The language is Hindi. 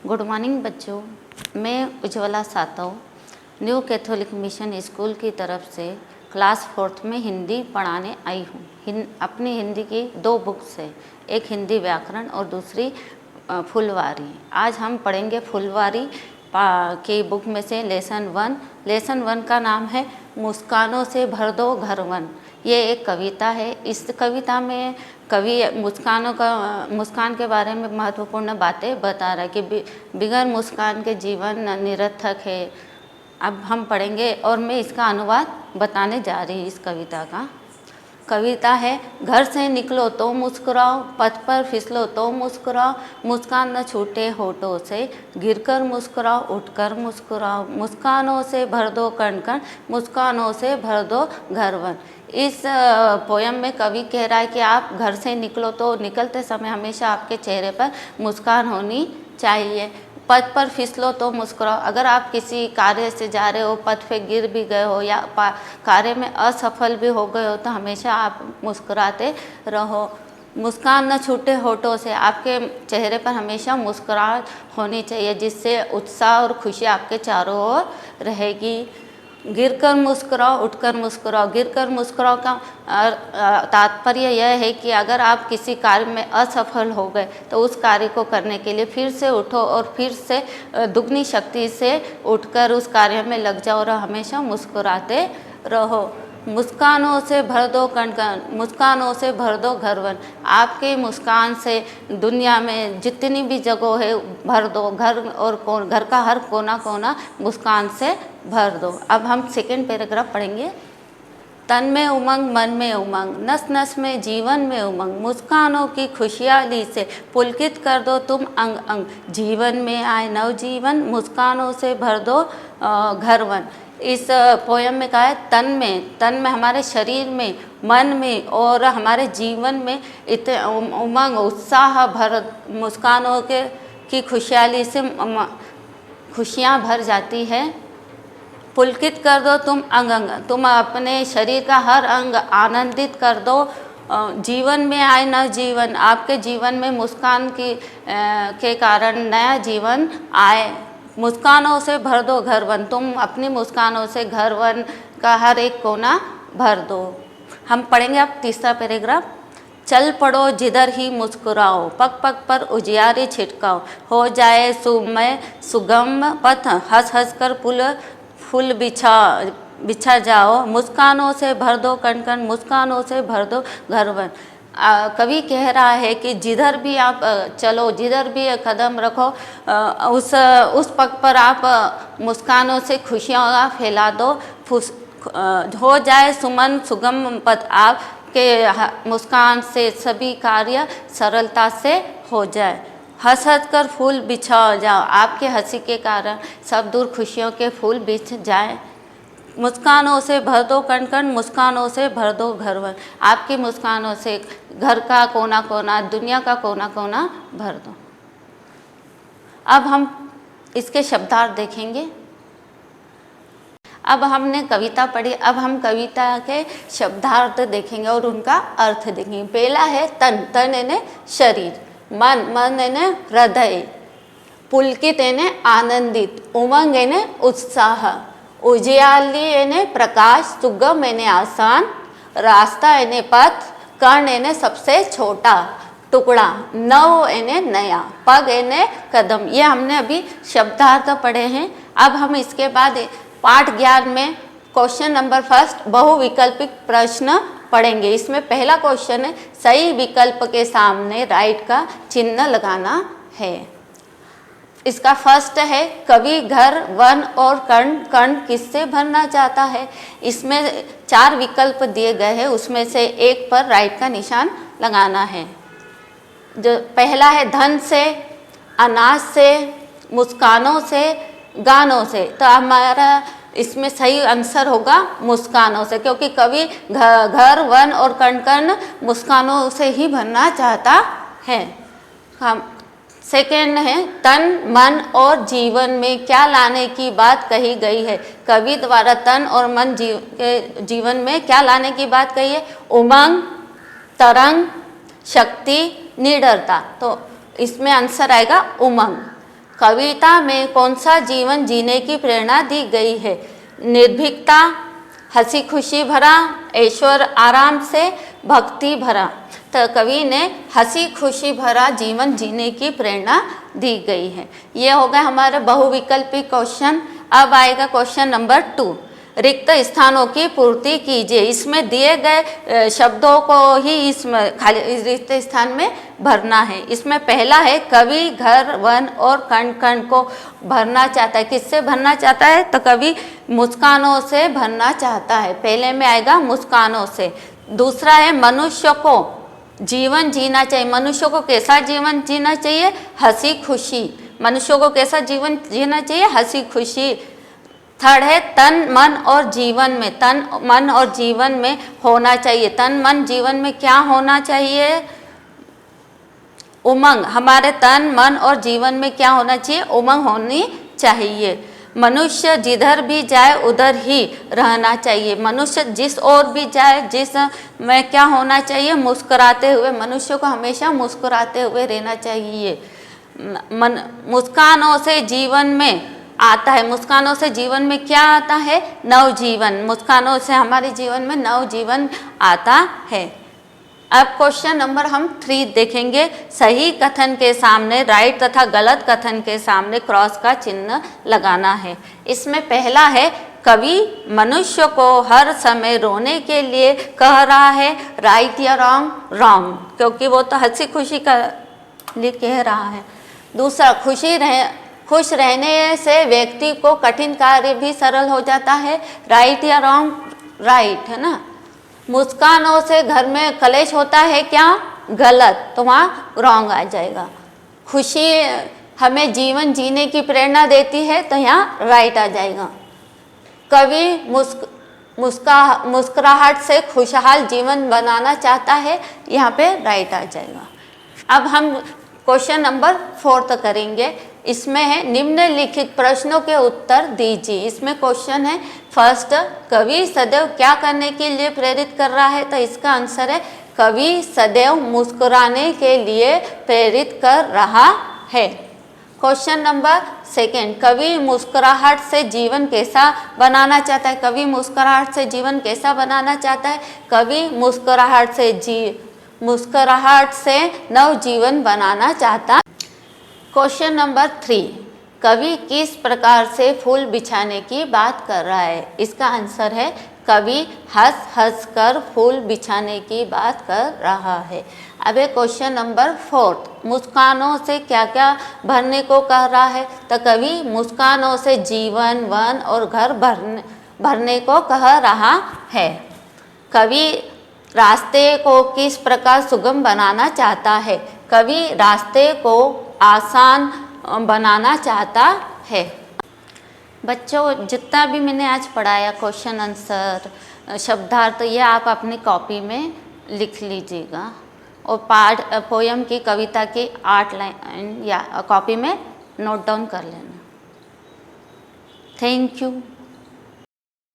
गुड मॉर्निंग बच्चों, मैं Ujjwala Satav new Catholic mission school की तरफ से क्लास 4th में हिंदी पढ़ाने आई हूँ। अपनी हिंदी की 2 बुक्स है, एक हिंदी व्याकरण और दूसरी फुलवारी। आज हम पढ़ेंगे फुलवारी की बुक में से लेसन 1। लेसन 1 का नाम है मुस्कानों से भर दो घरवन। ये एक कविता है। इस कविता में कवि मुस्कान के बारे में महत्वपूर्ण बातें बता रहा है कि बिगैर मुस्कान के जीवन निरर्थक है। अब हम पढ़ेंगे और मैं इसका अनुवाद बताने जा रही हूँ। इस कविता का कविता है, घर से निकलो तो मुस्कुराओ, पथ पर फिसलो तो मुस्कुराओ, मुस्कान न छूटे होठों से, गिरकर मुस्कुराओ, उठकर मुस्कुराओ, मुस्कानों से भर दो कण कण, मुस्कानों से भर दो घरवन। इस पोयम में कवि कह रहा है कि आप घर से निकलो तो निकलते समय हमेशा आपके चेहरे पर मुस्कान होनी चाहिए। पथ पर फिसलो तो मुस्कुराओ। अगर आप किसी कार्य से जा रहे हो, पथ पे गिर भी गए हो या कार्य में असफल भी हो गए हो तो हमेशा आप मुस्कुराते रहो। मुस्कान न छूटे होठों से, आपके चेहरे पर हमेशा मुस्कुराहट होनी चाहिए जिससे उत्साह और खुशी आपके चारों ओर रहेगी। गिरकर मुस्कुराओ, उठकर मुस्कुराओ। गिरकर मुस्कुराओ का तात्पर्य यह है कि अगर आप किसी कार्य में असफल हो गए तो उस कार्य को करने के लिए फिर से उठो और फिर से दुगनी शक्ति से उठकर उस कार्य में लग जाओ और हमेशा मुस्कुराते रहो। मुस्कानों से भर दो कण कण, मुस्कानों से भर दो घरवन। आपके मुस्कान से दुनिया में जितनी भी जगह है भर दो। घर और घर का हर कोना कोना मुस्कान से भर दो। अब हम सेकेंड पैराग्राफ पढ़ेंगे। तन में उमंग, मन में उमंग, नस नस में जीवन में उमंग, मुस्कानों की खुशहाली से पुलकित कर दो तुम अंग अंग, जीवन में आए नवजीवन, मुस्कानों से भर दो घरवन। इस पोयम में कहा है तन में हमारे शरीर में, मन में और हमारे जीवन में इतने उमंग उत्साह भर, मुस्कानों की खुशहाली से खुशियाँ भर जाती है। पुलकित कर दो तुम अंग अंग, तुम अपने शरीर का हर अंग आनंदित कर दो। जीवन में आए नव जीवन, आपके जीवन में मुस्कान के कारण नया जीवन आए। मुस्कानों से भर दो घरवन, तुम अपनी मुस्कानों से घरवन का हर एक कोना भर दो। हम पढ़ेंगे अब तीसरा पैराग्राफ। चल पड़ो जिधर ही मुस्कुराओ, पग पग पर उजियारे छिटकाओ, हो जाए सुमय सुगम पथ, हंस हंस कर फूल बिछा जाओ, मुस्कानों से भर दो कण कण, मुस्कानों से भर दो घरवन। कवि कह रहा है कि जिधर भी आप चलो, जिधर भी कदम रखो, उस पग पर आप मुस्कानों से खुशियाँ फैला दो। हो जाए सुमन सुगम पथ, आपके मुस्कान से सभी कार्य सरलता से हो जाए। हंस हंस कर फूल बिछा जाओ, आपके हंसी के कारण सब दूर खुशियों के फूल बिछ जाए। मुस्कानों से भर दो कण कण, मुस्कानों से भर दो घरवन, आपकी मुस्कानों से घर का कोना कोना, दुनिया का कोना कोना भर दो। अब हम इसके शब्दार्थ देखेंगे। अब हमने कविता पढ़ी, अब हम कविता के शब्दार्थ देखेंगे और उनका अर्थ देखेंगे। पहला है तन, तन यानी शरीर, मन, मन यानी हृदय, पुलकित यानी आनंदित, उमंग यानी उत्साह, उजियाली यानी प्रकाश, सुगम यानी आसान, रास्ता यानी पथ, कण यानी सबसे छोटा टुकड़ा, नव यानी नया, पग यानी कदम। ये हमने अभी शब्दार्थ पढ़े हैं। अब हम इसके बाद पाठ 11 में क्वेश्चन नंबर 1 बहुविकल्पिक प्रश्न पढ़ेंगे। इसमें पहला क्वेश्चन है, सही विकल्प के सामने राइट का चिन्ह लगाना है। इसका फर्स्ट है, कवि घर, वन और कण कण किससे भरना चाहता है। इसमें 4 विकल्प दिए गए हैं, उसमें से एक पर राइट का निशान लगाना है। जो पहला है धन से, अनाज से, मुस्कानों से, गानों से। तो हमारा इसमें सही आंसर होगा मुस्कानों से, क्योंकि कवि घर, वन और कण कण मुस्कानों से ही भरना चाहता है। हम सेकेंड है, तन, मन और जीवन में क्या लाने की बात कही गई है। कवि द्वारा तन और मन के जीवन में क्या लाने की बात कही है। उमंग, तरंग, शक्ति, निडरता। तो इसमें आंसर आएगा उमंग। कविता में कौन सा जीवन जीने की प्रेरणा दी गई है? निर्भीकता, हंसी खुशी भरा, ऐश्वर आराम से, भक्ति भरा। तो कवि ने हंसी खुशी भरा जीवन जीने की प्रेरणा दी गई है। ये हो गए हमारे बहुविकल्पी क्वेश्चन। अब आएगा क्वेश्चन नंबर 2, रिक्त स्थानों की पूर्ति कीजिए। इसमें दिए गए शब्दों को ही इसमें खाली रिक्त स्थान में भरना है। इसमें पहला है कवि घर, वन और कण कण को भरना चाहता है। किससे भरना चाहता है? तो कवि मुस्कानों से भरना चाहता है। पहले में आएगा मुस्कानों से। दूसरा है मनुष्य को जीवन जीना चाहिए। मनुष्य को कैसा जीवन जीना चाहिए? हंसी खुशी। मनुष्य को कैसा जीवन जीना चाहिए? हंसी खुशी। थर्ड है तन मन और जीवन में। तन मन और जीवन में होना चाहिए। तन मन जीवन में क्या होना चाहिए? उमंग। हमारे तन मन और जीवन में क्या होना चाहिए? उमंग होनी चाहिए। मनुष्य जिधर भी जाए उधर ही रहना चाहिए। मनुष्य जिस ओर भी जाए, जिस में क्या होना चाहिए? मुस्कुराते हुए। मनुष्य को हमेशा मुस्कुराते हुए रहना चाहिए। मुस्कानों से जीवन में आता है। मुस्कानों से जीवन में क्या आता है? नवजीवन। मुस्कानों से हमारे जीवन में नवजीवन आता है। अब क्वेश्चन नंबर हम 3 देखेंगे। सही कथन के सामने राइट तथा गलत कथन के सामने क्रॉस का चिन्ह लगाना है। इसमें पहला है कवि मनुष्य को हर समय रोने के लिए कह रहा है। राइट या रॉन्ग? रॉन्ग, क्योंकि वो तो हंसी खुशी का लिए कह रहा है। दूसरा, खुश रहने से व्यक्ति को कठिन कार्य भी सरल हो जाता है। राइट या रॉन्ग? राइट है ना। मुस्कानों से घर में कलेश होता है क्या? गलत, तो वहाँ रॉन्ग आ जाएगा। खुशी हमें जीवन जीने की प्रेरणा देती है, तो यहाँ राइट आ जाएगा। कवि मुस्कुराहट से खुशहाल जीवन बनाना चाहता है, यहाँ पे राइट आ जाएगा। अब हम क्वेश्चन नंबर 4 करेंगे। इसमें है निम्नलिखित प्रश्नों के उत्तर दीजिए। इसमें क्वेश्चन है फर्स्ट, कवि सदैव क्या करने के लिए प्रेरित कर रहा है? तो इसका आंसर है कवि सदैव मुस्कुराने के लिए प्रेरित कर रहा है। क्वेश्चन नंबर 2, कवि मुस्कुराहट से जीवन कैसा बनाना चाहता है? कवि मुस्कुराहट से जीवन कैसा बनाना चाहता है? कवि मुस्कुराहट से नवजीवन बनाना चाहता है। क्वेश्चन नंबर 3, कवि किस प्रकार से फूल बिछाने की बात कर रहा है? इसका आंसर है कवि हंस हंस कर फूल बिछाने की बात कर रहा है। अब क्वेश्चन नंबर 4, मुस्कानों से क्या क्या भरने को कह रहा है? तो कवि मुस्कानों से जीवन, वन और घर भरने को कह रहा है। कवि रास्ते को किस प्रकार सुगम बनाना चाहता है? कवि रास्ते को आसान बनाना चाहता है। बच्चों, जितना भी मैंने आज पढ़ाया क्वेश्चन आंसर, शब्दार्थ, ये आप अपनी कॉपी में लिख लीजिएगा और पोयम की, कविता की 8 लाइन या कॉपी में नोट डाउन कर लेना। Thank you.